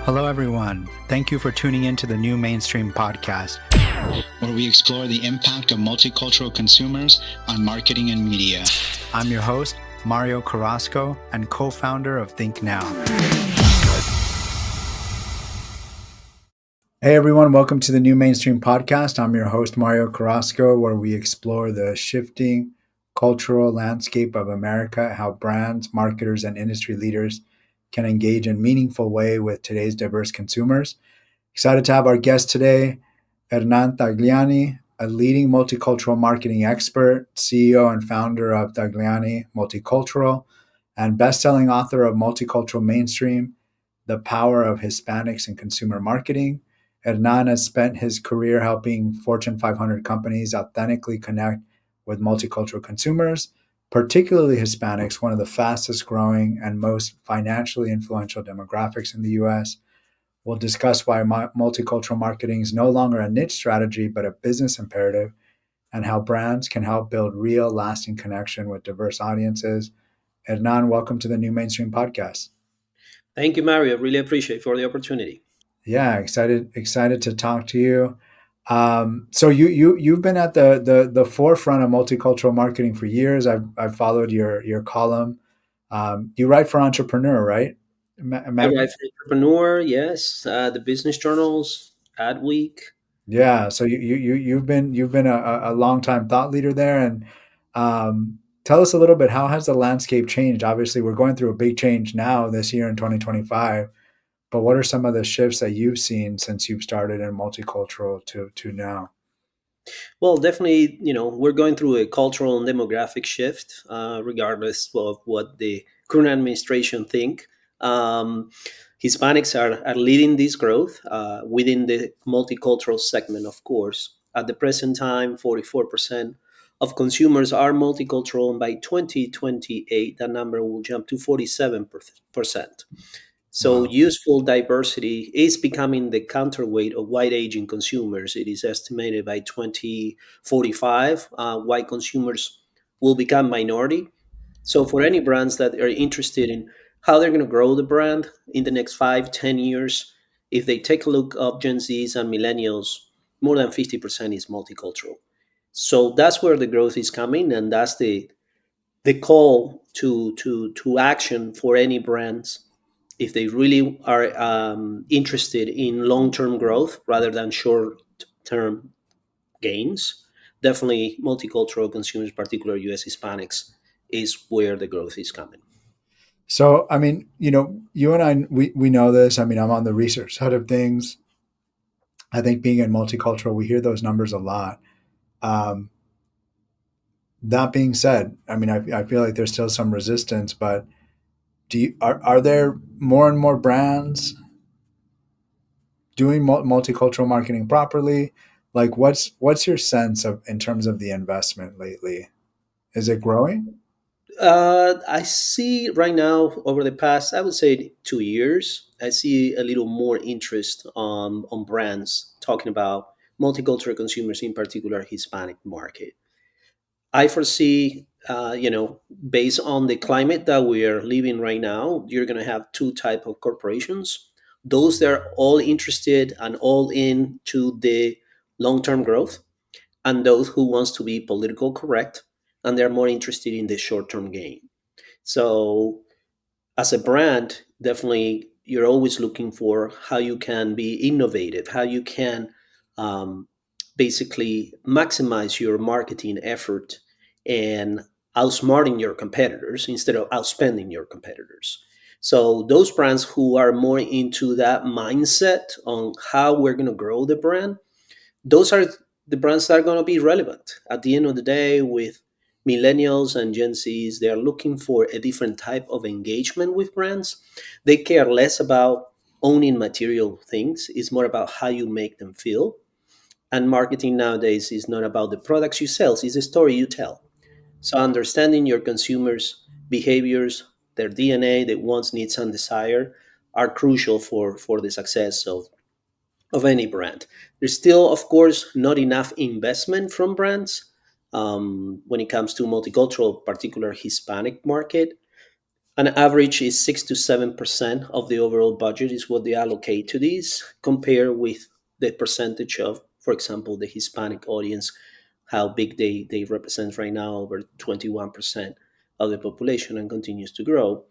Hello, everyone. Thank you for tuning in to the New Mainstream podcast, where we explore the impact of multicultural consumers on marketing and media. I'm your host, Mario Carrasco, and co-founder of Think Now. Hey, everyone. Welcome to the New Mainstream podcast. I'm your host, Mario Carrasco, where we explore the shifting cultural landscape of America, how brands, marketers, and industry leaders can engage in a meaningful way with today's diverse consumers. Excited to have our guest today, Hernan Tagliani, a leading multicultural marketing expert, CEO and founder of Tagliani Multicultural, and best-selling author of Multicultural Mainstream, The Power of Hispanics in Consumer Marketing. Hernan has spent his career helping Fortune 500 companies authentically connect with multicultural consumers, particularly Hispanics, one of the fastest growing and most financially influential demographics in the US. We'll discuss why multicultural marketing is no longer a niche strategy, but a business imperative, and how brands can help build real, lasting connection with diverse audiences. Hernan, welcome to the New Mainstream podcast. Thank you, Mario. Really appreciate for the opportunity. Yeah, excited to talk to you. So you've been at the forefront of multicultural marketing for years. I've followed your column. You write for Entrepreneur, right? I write for Entrepreneur, yes. The business journals, Adweek. Yeah, so you've been a long time thought leader there, and tell us a little bit, how has the landscape changed? Obviously, we're going through a big change now this year in 2025, but what are some of the shifts that you've seen since you've started in multicultural to now? Well, definitely, we're going through a cultural and demographic shift, regardless of what the current administration think. Um, Hispanics are leading this growth within the multicultural segment, of course. At the present time, 44% of consumers are multicultural, and by 2028, that number will jump to 47%. So Wow. useful diversity is becoming the counterweight of white aging consumers. It is estimated by 2045, white consumers will become minority. So for any brands that are interested in how they're going to grow the brand in the next 5, 10 years, if they take a look at Gen Zs and millennials, more than 50% is multicultural. So that's where the growth is coming, and that's the call to action for any brands if they really are interested in long-term growth rather than short-term gains. Definitely multicultural consumers, particularly US Hispanics, is where the growth is coming. So, I mean, you and I, we know this. I mean, I'm on the research side of things. I think being in multicultural, we hear those numbers a lot. Um, that being said, I mean, I feel like there's still some resistance, but are there more and more brands doing multicultural marketing properly? Like, what's your sense of in terms of the investment lately? Is it growing? I see right now over the past, I would say 2 years, I see a little more interest on brands talking about multicultural consumers, in particular Hispanic market. I foresee, based on the climate that we are living right now, you're going to have two type of corporations: those that are all interested and all into the long-term growth, and those who wants to be political correct and they're more interested in the short-term gain. So, as a brand, definitely you're always looking for how you can be innovative, how you can um, basically maximize your marketing effort and outsmarting your competitors instead of outspending your competitors. So those brands who are more into that mindset on how we're going to grow the brand, those are the brands that are going to be relevant at the end of the day with millennials and Gen Zs. They are looking for a different type of engagement with brands. They care less about owning material things, it's more about how you make them feel. And marketing nowadays is not about the products you sell, it's the story you tell. So understanding your consumers' behaviors, their DNA, their wants, needs, and desire are crucial for the success of any brand. There's still, of course, not enough investment from brands when it comes to multicultural, particular Hispanic market. An average is 6 to 7% of the overall budget is what they allocate to these, compare with the percentage of, for example, the Hispanic audience, how big they represent right now, over 21% of the population, and continues to grow.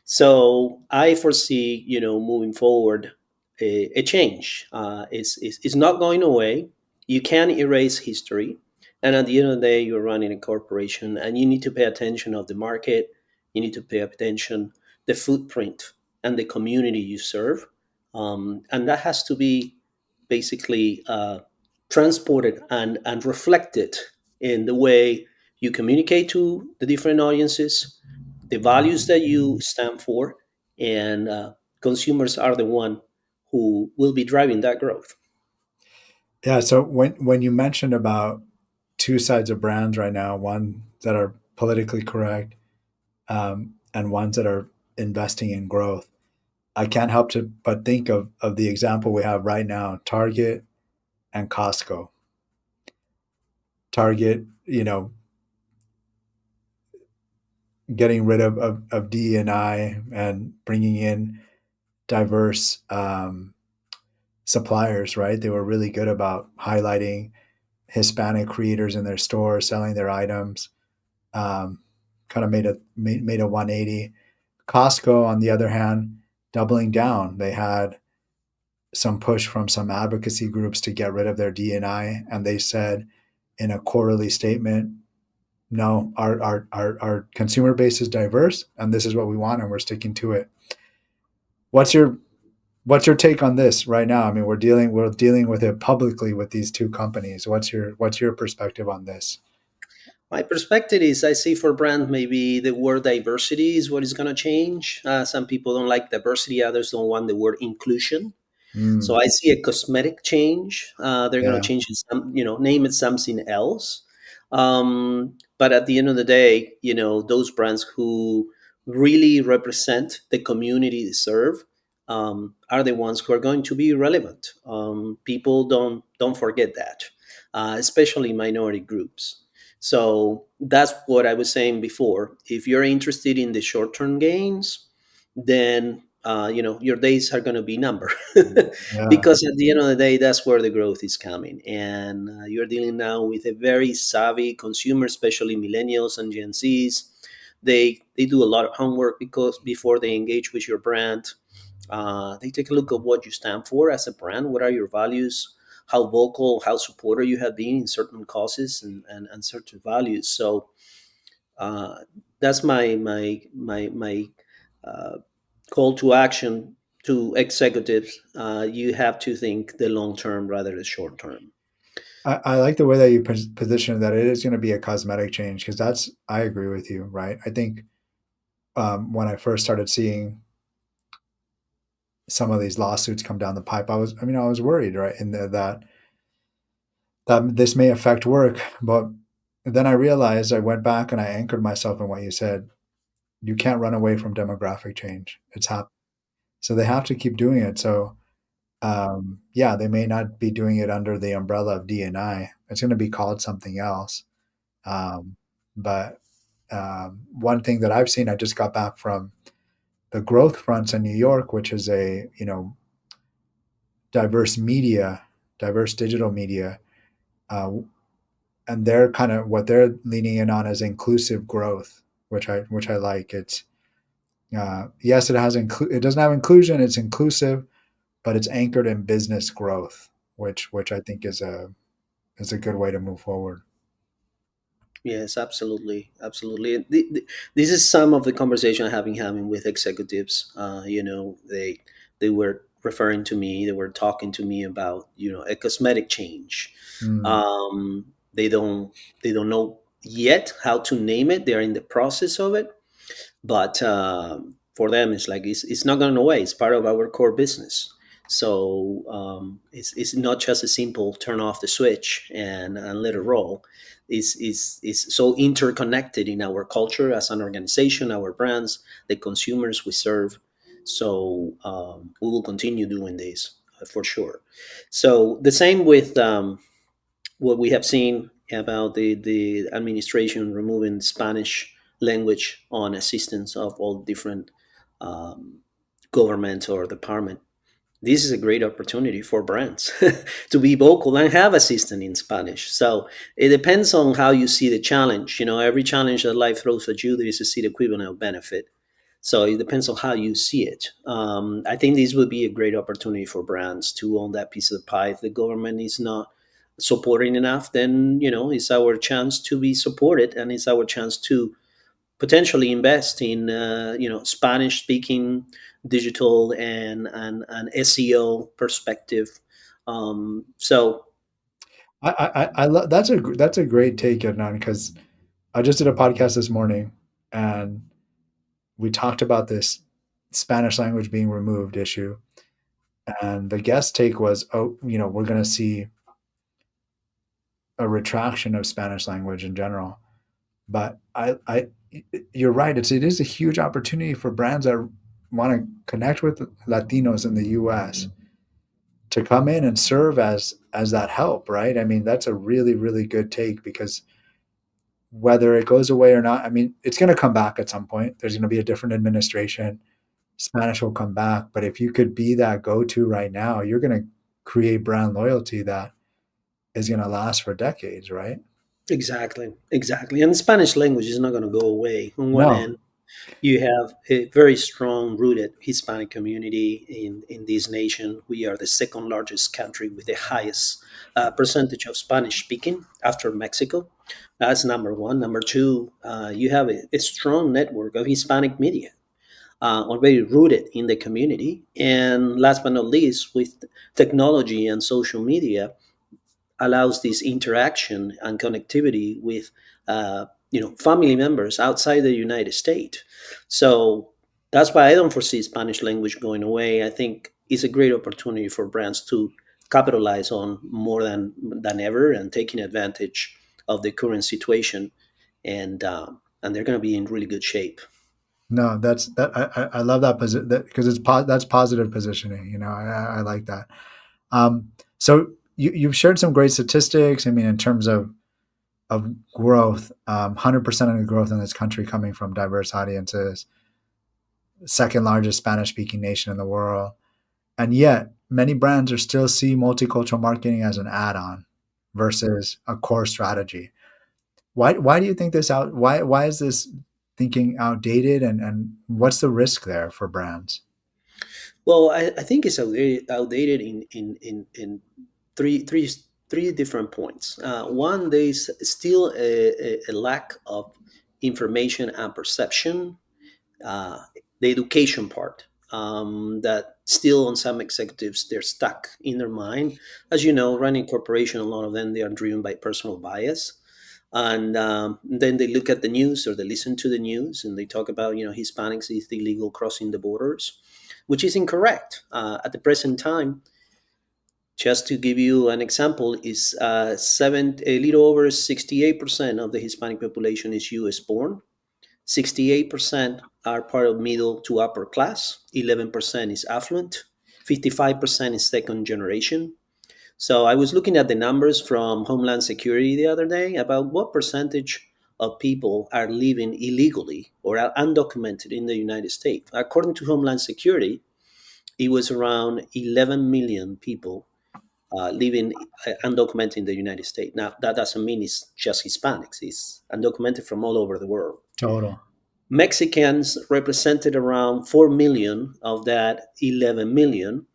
So I foresee, moving forward, a change. It's not going away. You can erase history, and at the end of the day, you're running a corporation, and you need to pay attention of the market. You need to pay attention the footprint and the community you serve, and that has to be basically transported and reflected in the way you communicate to the different audiences, the values that you stand for, and consumers are the one who will be driving that growth. Yeah. So when you mentioned about two sides of brands right now, one that are politically correct, and ones that are investing in growth, I can't help to but think of the example we have right now: Target and Costco. Target, getting rid of DEI and bringing in diverse suppliers, right? They were really good about highlighting Hispanic creators in their store, selling their items. Um, kind of made a 180. Costco, on the other hand, doubling down. They had some push from some advocacy groups to get rid of their DNI, and they said in a quarterly statement, no, our consumer base is diverse, and this is what we want, and we're sticking to it. What's your what's your take on this right now? I mean, we're dealing with it publicly with these two companies. What's your perspective on this? My perspective is I see for brand maybe the word diversity is what is going to change. Some people don't like diversity, others don't want the word inclusion. So Mm, I see a cosmetic change. They're going to yeah, change it, name it something else. But at the end of the day, those brands who really represent the community they serve are the ones who are going to be relevant. People don't forget that, especially minority groups. So that's what I was saying before. If you're interested in the short term gains, then your days are going to be numbered yeah. because at the end of the day that's where the growth is coming, and you're dealing now with a very savvy consumer, especially millennials and gen z's. They do a lot of homework because before they engage with your brand, they take a look at what you stand for as a brand, what are your values, how vocal, how supporter you have been in certain causes and certain values. So uh, that's my uh, call to action to executives. You have to think the long term rather than short term. I like the way that you position that it is going to be a cosmetic change, because I agree with you, right? I think when I first started seeing some of these lawsuits come down the pipe, I was worried, right, that this may affect work. But then I realized, I went back and I anchored myself in what you said. You can't run away from demographic change. It's happening. So they have to keep doing it. So yeah, they may not be doing it under the umbrella of DNI. It's going to be called something else. Um, but one thing that I've seen, I just got back from the Growth Fronts in New York, which is a diverse media, diverse digital media, uh, and they're kind of what they're leaning in on is inclusive growth, which I like. It's yes, it doesn't have inclusion. It's inclusive, but it's anchored in business growth, which I think is a good way to move forward. Yes, absolutely, absolutely. This is some of the conversation I have been having with executives. They were referring to me. They were talking to me about a cosmetic change. Mm, Um, they don't know yet how to name it. They are in the process of it, but for them it's like it's not going away. It's part of our core business. So it's not just a simple turn off the switch and let it roll. It's so interconnected in our culture as an organization, our brands, the consumers we serve. So we will continue doing this for sure. So the same with what we have seen about the administration removing Spanish language on assistance of all different um, government or department. This is a great opportunity for brands to be vocal and have assistant in Spanish. So it depends on how you see the challenge. You know, every challenge that life throws at you, there is a seed equivalent of benefit. So it depends on how you see it. I think this would be a great opportunity for brands to own that piece of the pie. If the government is not supporting enough, then it's our chance to be supported, and it's our chance to potentially invest in Spanish speaking digital and SEO perspective. So That's a great take, Adnan, because I just did a podcast this morning, and we talked about this Spanish language being removed issue, and the guest take was, oh, we're going to see a retraction of Spanish language in general. But you're right. It is a huge opportunity for brands that want to connect with Latinos in the U.S. to come in and serve as that help, right? I mean, that's a really, really good take, because whether it goes away or not, I mean, it's going to come back at some point. There's going to be a different administration. Spanish will come back, but if you could be that go-to right now, you're going to create brand loyalty that is going to last for decades, right? exactly, and the Spanish language is not going to go away. On one No, end, you have a very strong rooted Hispanic community in this nation. We are the second largest country with the highest percentage of Spanish speaking after Mexico. That's number one. Number two, you have a strong network of Hispanic media, already rooted in the community. And last but not least, with technology and social media, allows this interaction and connectivity with family members outside the United States. So that's why I don't foresee Spanish language going away. I think it's a great opportunity for brands to capitalize on more than ever, and taking advantage of the current situation, and they're going to be in really good shape. no, I love that position, because that's positive positioning. I like that. So you've shared some great statistics. I mean, in terms of growth, 100% of the growth in this country coming from diverse audiences, second largest Spanish speaking nation in the world. And yet, many brands are still see multicultural marketing as an add on versus a core strategy. Why do you think this out? Why is this thinking outdated, and what's the risk there for brands? Well, I think it's outdated in three, three, three different points. One, there's still a lack of information and perception, uh, the education part. That still on some executives, they're stuck in their mind. As you know, running corporation, a lot of them, they are driven by personal bias. And then they look at the news, or they listen to the news, and they talk about Hispanics is illegal crossing the borders, which is incorrect. At the present time, just to give you an example, is a little over 68% of the Hispanic population is U.S. born. 68% are part of middle to upper class. 11% is affluent. 55% is second generation. So I was looking at the numbers from Homeland Security the other day about what percentage of people are living illegally or are undocumented in the United States. According to Homeland Security, it was around 11 million people living undocumented in the United States. Now, that doesn't mean it's just Hispanics, it's undocumented from all over the world. Total. Mexicans represented around 4 million of that 11 million.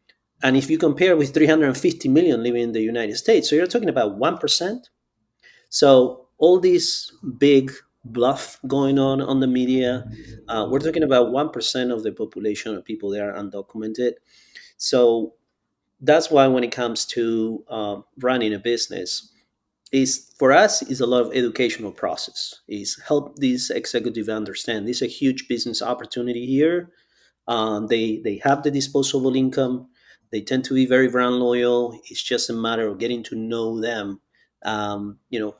And if you compare with 350 million living in the United States, so you're talking about 1%. So all this big bluff going on the media, we're talking about 1% of the population of people that are undocumented. So that's why when it comes to running a business, is for us is a lot of educational process, is help these executive understand this is a huge business opportunity here. They have the disposable income, they tend to be very brand loyal. It's just a matter of getting to know them. um, you know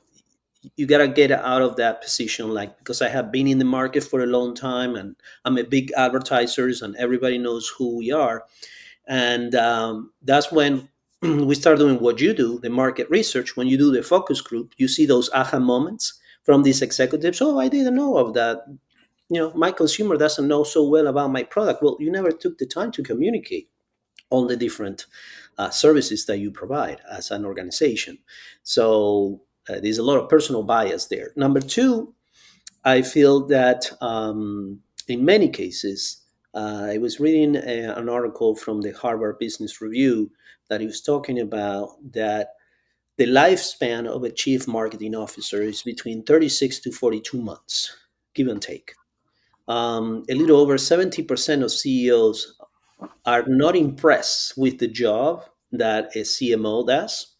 you got to get out of that position, like, because I have been in the market for a long time, and I'm a big advertisers and everybody knows who we are. And that's when we start doing what you do, the market research. When you do the focus group, you see those aha moments from these executives. Oh, I didn't know of that. My consumer doesn't know so well about my product. Well, you never took the time to communicate all the different services that you provide as an organization. So there's a lot of personal bias there. Number two, I feel that in many cases, I was reading an article from the Harvard Business Review that he was talking about that the lifespan of a chief marketing officer is between 36 to 42 months, give and take. A little over 70% of CEOs are not impressed with the job that a CMO does.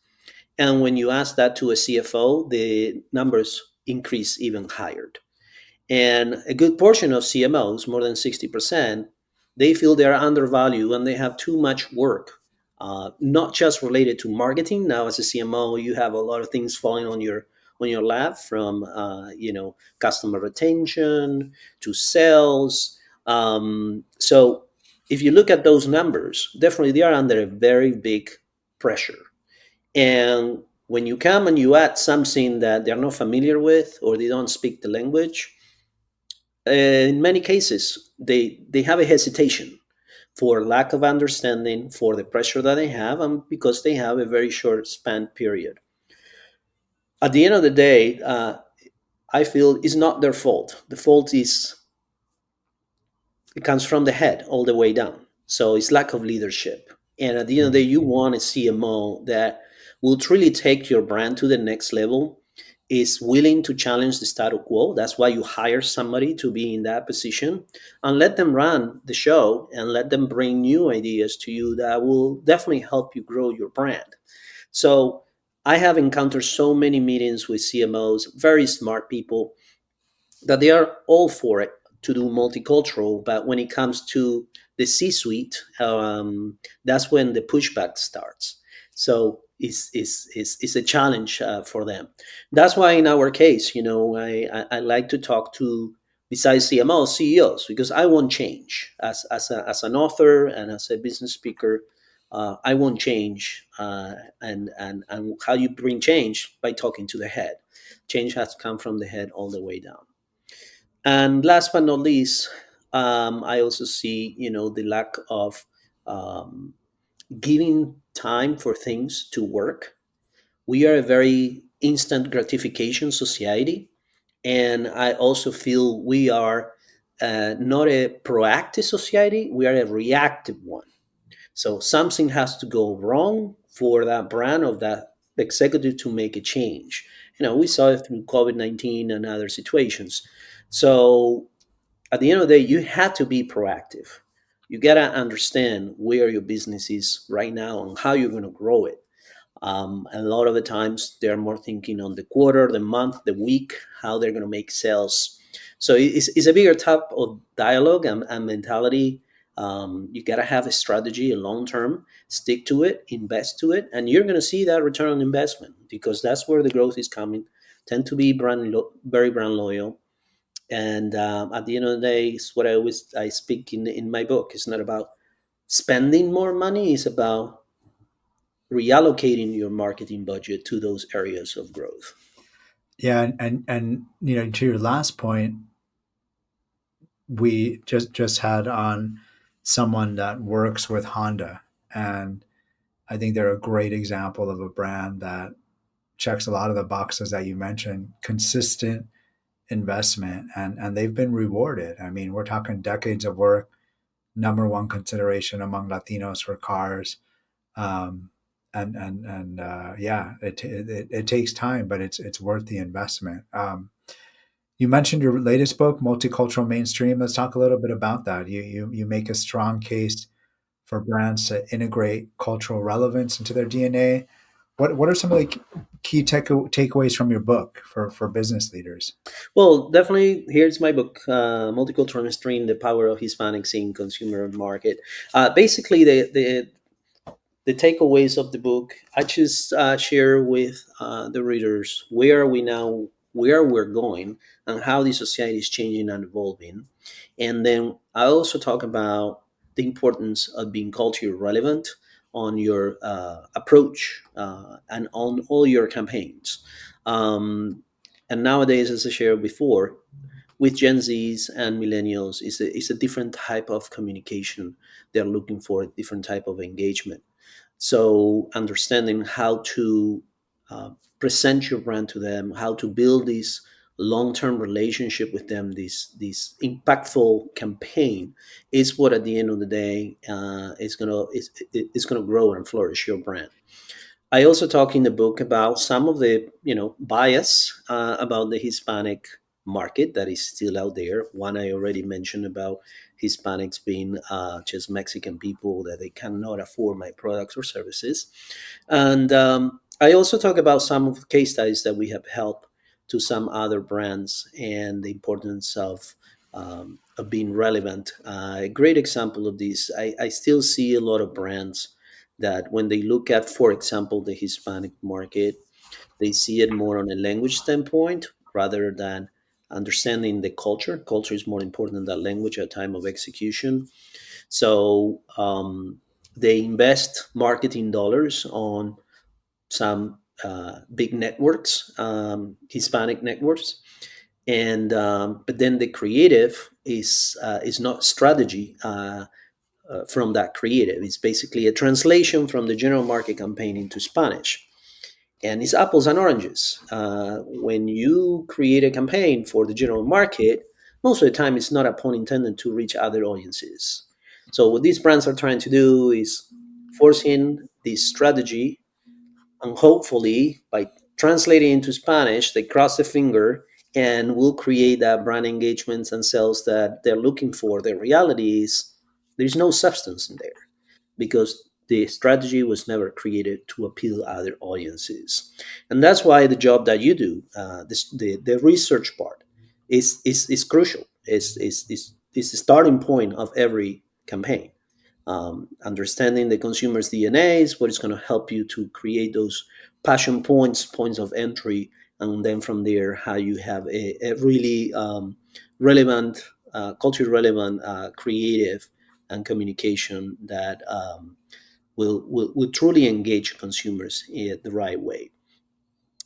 And when you ask that to a CFO, the numbers increase even higher. And a good portion of CMOs, more than 60%, they feel they're undervalued and they have too much work, not just related to marketing. Now, as a CMO, you have a lot of things falling on your lap, from customer retention to sales. So if you look at those numbers, definitely they are under a very big pressure. And when you come and you add something that they're not familiar with or they don't speak the language, in many cases they have a hesitation for lack of understanding, for the pressure that they have, and because they have a very short span period. At the end of the day, I feel it's not their fault. The fault is, it comes from the head all the way down. So it's lack of leadership. And at the end of the day, you want a CMO that will truly take your brand to the next level, is willing to challenge the status quo. That's why you hire somebody to be in that position, and let them run the show and let them bring new ideas to you that will definitely help you grow your brand. So I have encountered so many meetings with CMOs, very smart people, that they are all for it to do multicultural, but when it comes to the C-suite, that's when the pushback starts. So it's a challenge for them. That's why in our case, I like to talk to, besides CMOs, CEOs, because I want change as an author and as a business speaker. I want change, and how you bring change by talking to the head. Change has to come from the head all the way down. And last but not least, I also see, the lack of um, giving time for things to work. We are a very instant gratification society, and I also feel we are not a proactive society. We are a reactive one. So something has to go wrong for that brand of that executive to make a change. We saw it through COVID-19 and other situations. So at the end of the day, you have to be proactive. You got to understand where your business is right now and how you're going to grow it. A lot of the times, they're more thinking on the quarter, the month, the week, how they're going to make sales. So it's a bigger type of dialogue and mentality. You got to have a strategy, a long term, stick to it, invest to it, and you're going to see that return on investment, because that's where the growth is coming. Tend to be very brand loyal, and at the end of the day, it's what I speak in my book. It's not about spending more money, it's about reallocating your marketing budget to those areas of growth. Yeah, and to your last point, we just had on someone that works with Honda, and I think they're a great example of a brand that checks a lot of the boxes that you mentioned: consistent investment, and they've been rewarded. I mean, we're talking decades of work, number one consideration among Latinos for cars. Um, and yeah, it takes time, but it's worth the investment. You mentioned your latest book, Multicultural Mainstream. Let's talk a little bit about that. You make a strong case for brands to integrate cultural relevance into their DNA. What are some of the key takeaways from your book for business leaders? Well, definitely, here's my book, Multicultural Mainstream: The Power of Hispanics in Consumer Market. Basically, the takeaways of the book, I just share with the readers where are we now, where we're going, and how the society is changing and evolving. And then I also talk about the importance of being culture relevant on your approach and on all your campaigns. Um, And nowadays, as I shared before, with Gen Zs and millennials, is a different type of communication. They're looking for a different type of engagement. So understanding how to uh, present your brand to them, how to build this long-term relationship with them, this impactful campaign, is what at the end of the day is gonna grow and flourish your brand. I also talk in the book about some of the bias about the Hispanic market that is still out there. One I already mentioned about Hispanics being just Mexican people that they cannot afford my products or services, and I also talk about some of the case studies that we have helped to some other brands and the importance of being relevant. A great example of this, I still see a lot of brands that when they look at, for example, the Hispanic market, they see it more on a language standpoint rather than understanding the culture. Culture is more important than language at time of execution. So they invest marketing dollars on some big networks, Hispanic networks, and but then the creative is not strategy. From that creative. It's basically a translation from the general market campaign into Spanish. And it's apples and oranges. When you create a campaign for the general market, most of the time it's not a pun intended to reach other audiences. So what these brands are trying to do is forcing this strategy, and hopefully by translating into Spanish, they cross the finger and will create that brand engagements and sales that they're looking for. The reality is there's no substance in there because the strategy was never created to appeal other audiences. And that's why the job that you do, the research part, is crucial. Is the starting point of every campaign. Understanding the consumer's DNA is what is going to help you to create those passion points, points of entry, and then from there, how you have a really relevant, culture relevant, creative and communication that will truly engage consumers in the right way.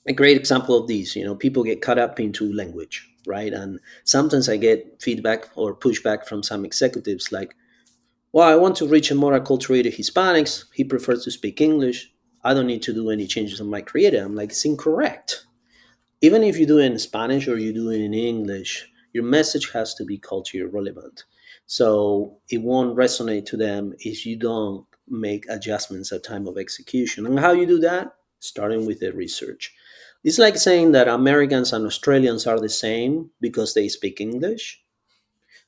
A great example of these, people get caught up into language, right? And sometimes I get feedback or pushback from some executives like, well, I want to reach a more acculturated Hispanics. He prefers to speak English. I don't need to do any changes on my creative. I'm like, it's incorrect. Even if you do it in Spanish or you do it in English, your message has to be culture relevant. So it won't resonate to them if you don't make adjustments at time of execution. And how you do that? Starting with the research. It's like saying that Americans and Australians are the same because they speak English.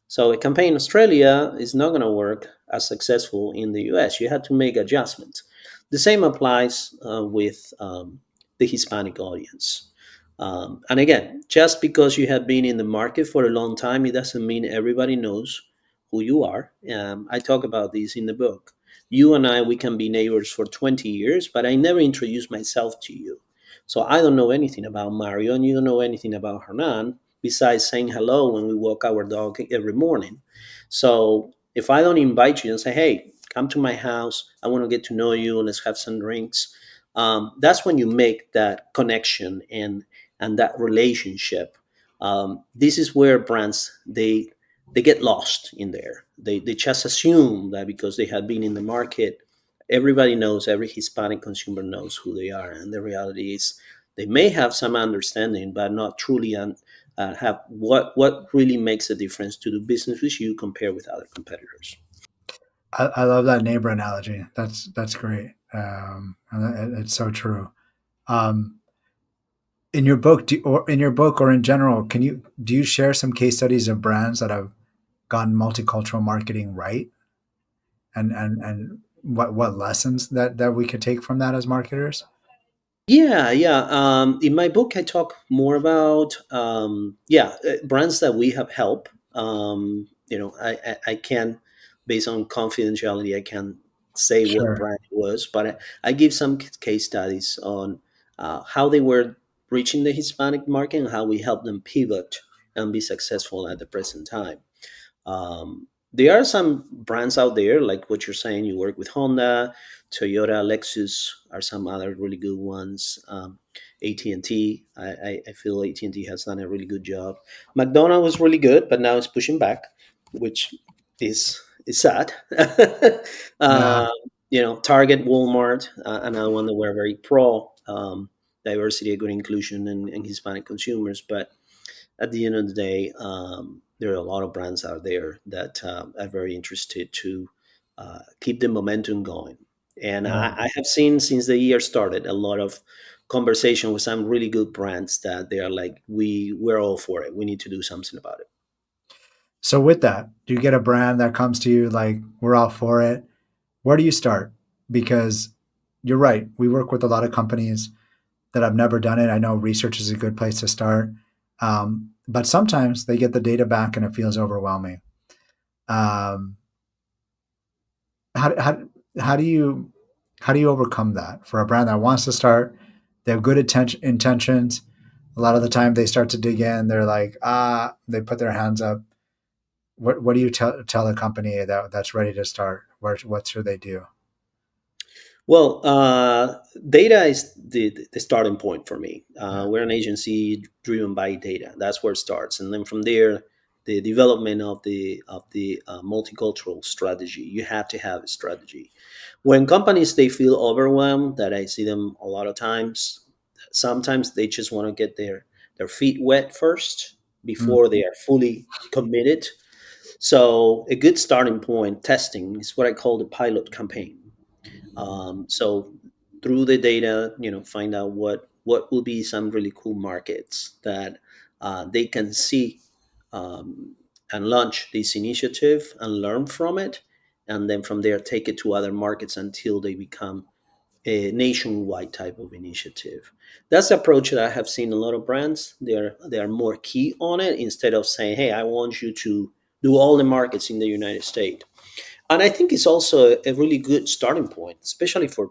So a campaign in Australia is not going to work as successful in the US. You had to make adjustments. The same applies with the Hispanic audience. And again, just because you have been in the market for a long time, it doesn't mean everybody knows who you are. I talk about this in the book. You and I, we can be neighbors for 20 years, but I never introduced myself to you. So I don't know anything about Mario, and you don't know anything about Hernan, besides saying hello when we walk our dog every morning. So if I don't invite you and say, hey, come to my house, I want to get to know you, let's have some drinks, that's when you make that connection and that relationship. This is where brands they get lost in there. They just assume that because they have been in the market, everybody knows, every Hispanic consumer knows who they are, and the reality is they may have some understanding, but not truly have what really makes a difference to do business with you compared with other competitors. I love that neighbor analogy. That's great. And it's so true. Um, in your book, or in general, do you share some case studies of brands that have gotten multicultural marketing right, and what lessons that we could take from that as marketers? Yeah, yeah. In my book, I talk more about brands that we have helped. I can, based on confidentiality, I can say what Sure. brand it was, but I give some case studies on how they were reaching the Hispanic market and how we helped them pivot and be successful at the present time. There are some brands out there, like what you're saying. You work with Honda, Toyota, Lexus are some other really good ones. AT&T. I feel AT&T has done a really good job. McDonald's was really good, but now it's pushing back, which is sad. Yeah. uh, Target, Walmart, another one that we're very pro diversity, equity, inclusion, and Hispanic consumers. But at the end of the day, there are a lot of brands out there that are very interested to keep the momentum going. And Yeah. I have seen since the year started a lot of conversation with some really good brands that they are like, we're all for it. We need to do something about it. So with that, do you get a brand that comes to you like we're all for it? Where do you start? Because you're right. We work with a lot of companies that have never done it. I know research is a good place to start. But sometimes they get the data back and it feels overwhelming. Um, how, how, how do you overcome that for a brand that wants to start? They have good intentions. A lot of the time they start to dig in. They're like, they put their hands up. What do you tell a company that's ready to start? What should they do? Well, data is the starting point for me. Yeah. We're an agency driven by data. That's where it starts, and then from there, the development of the multicultural strategy. You have to have a strategy. When companies they feel overwhelmed, that I see them a lot of times. Sometimes they just want to get their feet wet first Mm. before they are fully committed. So a good starting point testing is what I call the pilot campaign. So through the data, find out what will be some really cool markets that they can see, um, and launch this initiative and learn from it, and then from there take it to other markets until they become a nationwide type of initiative. That's the approach that I have seen a lot of brands. They are more key on it instead of saying, "Hey, I want you to do all the markets in the United States." And I think it's also a really good starting point, especially for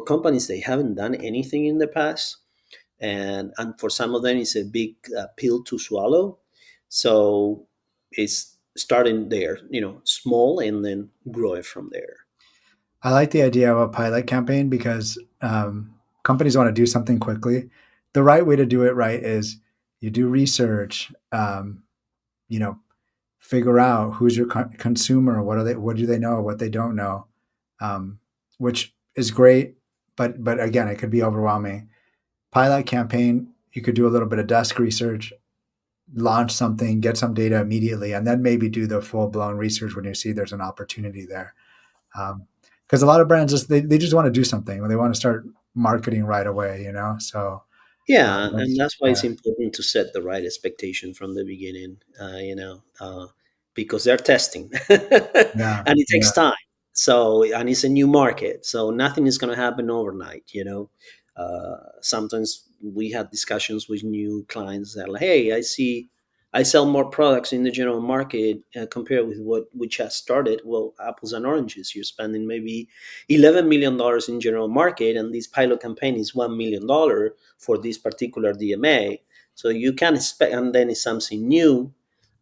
companies they haven't done anything in the past, and for some of them it's a big pill to swallow. So it's starting there, small, and then grow it from there. I like the idea of a pilot campaign because companies want to do something quickly. The right way to do it right is you do research, you know, figure out who's your consumer, what do they know, what they don't know, um, which is great. But again, it could be overwhelming. Pilot campaign, you could do a little bit of desk research, launch something, get some data immediately, and then maybe do the full blown research when you see there's an opportunity there. Because a lot of brands they just want to do something. They want to start marketing right away, So Yeah, and that's that's why yeah, it's important to set the right expectation from the beginning, because they're testing, yeah, and it takes yeah. time. So, and it's a new market, so nothing is going to happen overnight. Sometimes we have discussions with new clients that are like, "Hey, I see, I sell more products in the general market compared with what we just started." Well, apples and oranges. You're spending maybe $11 million in general market, and this pilot campaign is $1 million for this particular DMA. So you can expect, and then it's something new.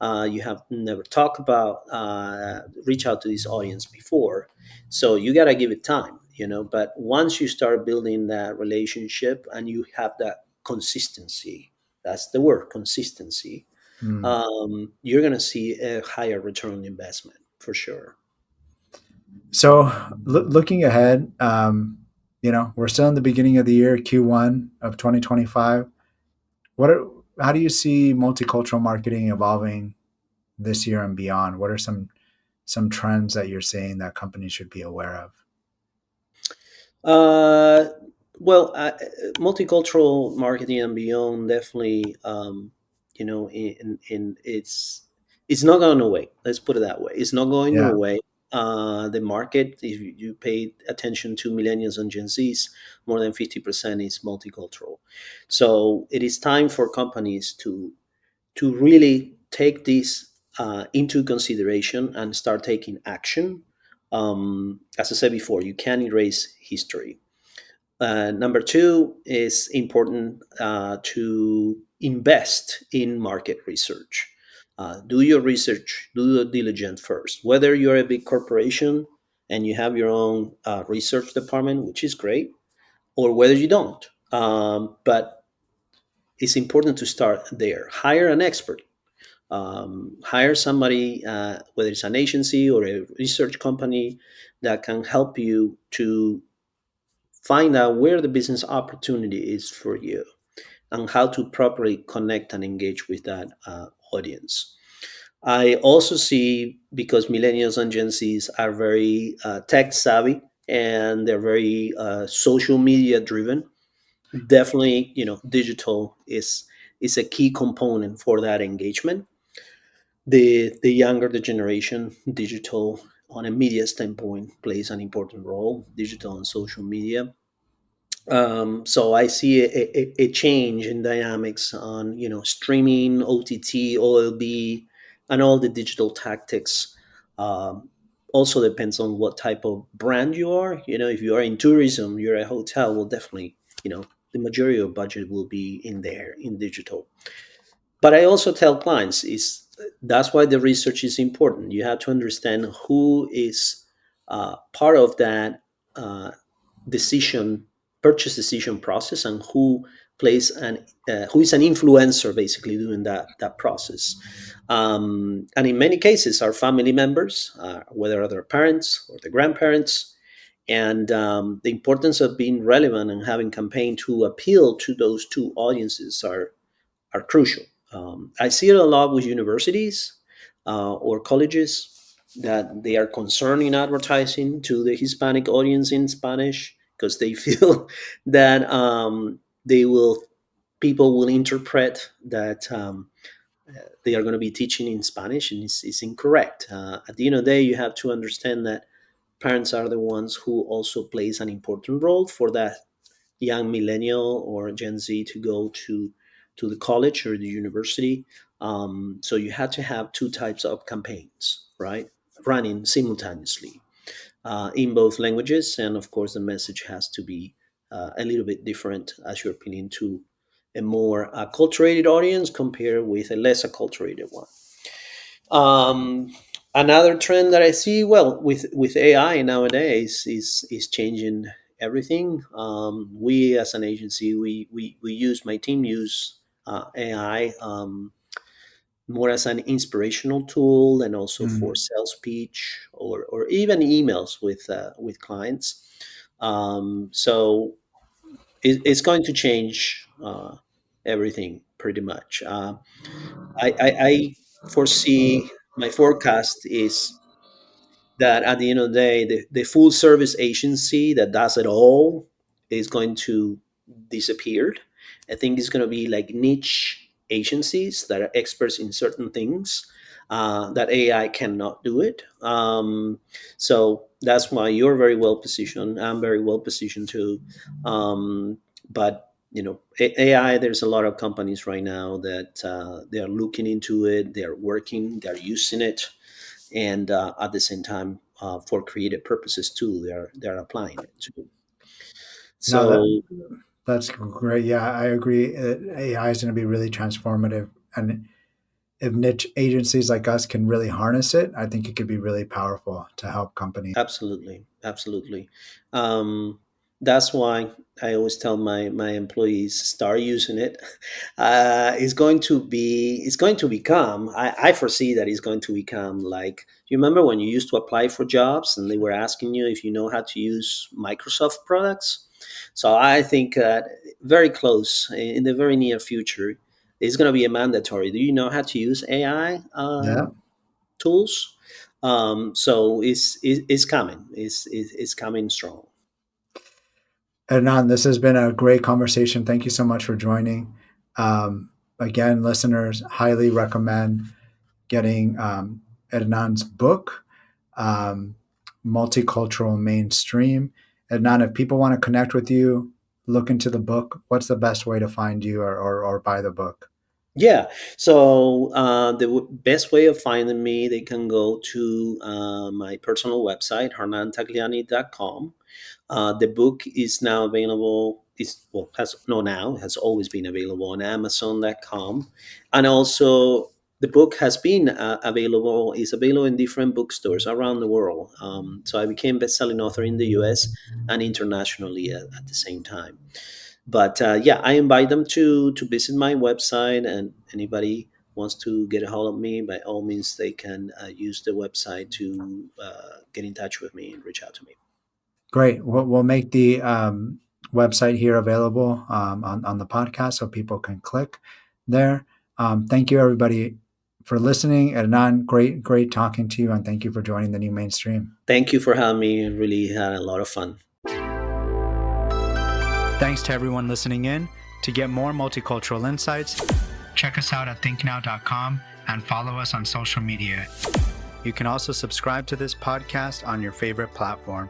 You have never talked about, reach out to this audience before. So you got to give it time, But once you start building that relationship and you have that consistency, that's the word, consistency, Mm. you're going to see a higher return on investment for sure. So looking ahead, we're still in the beginning of the year, Q1 of 2025. What are, how do you see multicultural marketing evolving this year and beyond? What are some trends that you're seeing that companies should be aware of? Uh, well, multicultural marketing and beyond definitely, in it's not going away. Let's put it that way. It's not going Yeah. away. The market, if you pay attention to millennials and Gen Zs, more than 50% is multicultural. So it is time for companies to really take this into consideration and start taking action. As I said before, you can erase history. Number two is important to invest in market research. Do your research, do your diligence first. Whether you're a big corporation and you have your own research department, which is great, or whether you don't. But it's important to start there. Hire an expert. Hire somebody, whether it's an agency or a research company, that can help you to find out where the business opportunity is for you and how to properly connect and engage with that audience. I also see, because millennials and Gen Zs are very tech savvy and they're very social media driven. Definitely, digital is a key component for that engagement. The younger the generation, digital on a media standpoint plays an important role. Digital and social media. So I see a change in dynamics on streaming, OTT, OLB, and all the digital tactics. Also depends on what type of brand you are. If you are in tourism, you're a hotel. Well, definitely, the majority of budget will be in there in digital. But I also tell clients is that's why the research is important. You have to understand who is part of that decision purchase decision process, and who is an influencer basically doing that process. And in many cases are family members, whether their parents or the grandparents. And the importance of being relevant and having campaign to appeal to those two audiences are crucial. I see it a lot with universities or colleges, that they are concerned in advertising to the Hispanic audience in Spanish, because they feel that they will people will interpret that they are going to be teaching in Spanish, and it's incorrect. At the end of the day, you have to understand that parents are the ones who also plays an important role for that young millennial or Gen Z to go to the college or the university. So you had to have two types of campaigns, right, running simultaneously in both languages, and of course the message has to be a little bit different as you're appealing to a more acculturated audience compared with a less acculturated one. Um, Another trend that I see, well, with AI nowadays, is changing everything. We as an agency, we use my team use AI more as an inspirational tool, and also for Mm. sales pitch, or even emails with clients. So it's going to change everything pretty much. I foresee, my forecast is that at the end of the day, the full service agency that does it all is going to disappear. I think it's going to be like niche agencies that are experts in certain things, that AI cannot do it. So that's why you're very well positioned. I'm very well positioned too. But AI, there's a lot of companies right now that they are looking into it. They are working. They are using it, and at the same time, for creative purposes too, they're applying it too. No, So that's great. Yeah, I agree. AI is going to be really transformative, and if niche agencies like us can really harness it, I think it could be really powerful to help companies. absolutely, absolutely. Um, that's why I always tell my employees, start using it. It's going to become. I foresee that it's going to become like, you remember when you used to apply for jobs and they were asking you if you know how to use Microsoft products. So I think very close in the very near future, it's going to be a mandatory. Do you know how to use AI Yeah. tools? So it's coming. It's coming strong. Hernan, this has been a great conversation. Thank you so much for joining. Again, listeners, highly recommend getting Hernan's book, um, Multicultural Mainstream. Hernan, if people want to connect with you, look into the book, what's the best way to find you, or buy the book? Yeah. So the best way of finding me, they can go to my personal website, hernantagliani.com. The book is now available. Is well has no now has always been available on Amazon.com, and also the book has been available is available in different bookstores around the world. So I became best-selling author in the U.S. and internationally at the same time. But yeah, I invite them to visit my website, and anybody wants to get a hold of me, by all means, they can use the website to get in touch with me and reach out to me. Great. We'll make the website here available on the podcast so people can click there. Thank you, everybody, for listening. Hernan, great talking to you, and thank you for joining the New Mainstream. Thank you for having me. I really had a lot of fun. Thanks to everyone listening in. To get more multicultural insights, check us out at thinknow.com and follow us on social media. You can also subscribe to this podcast on your favorite platform.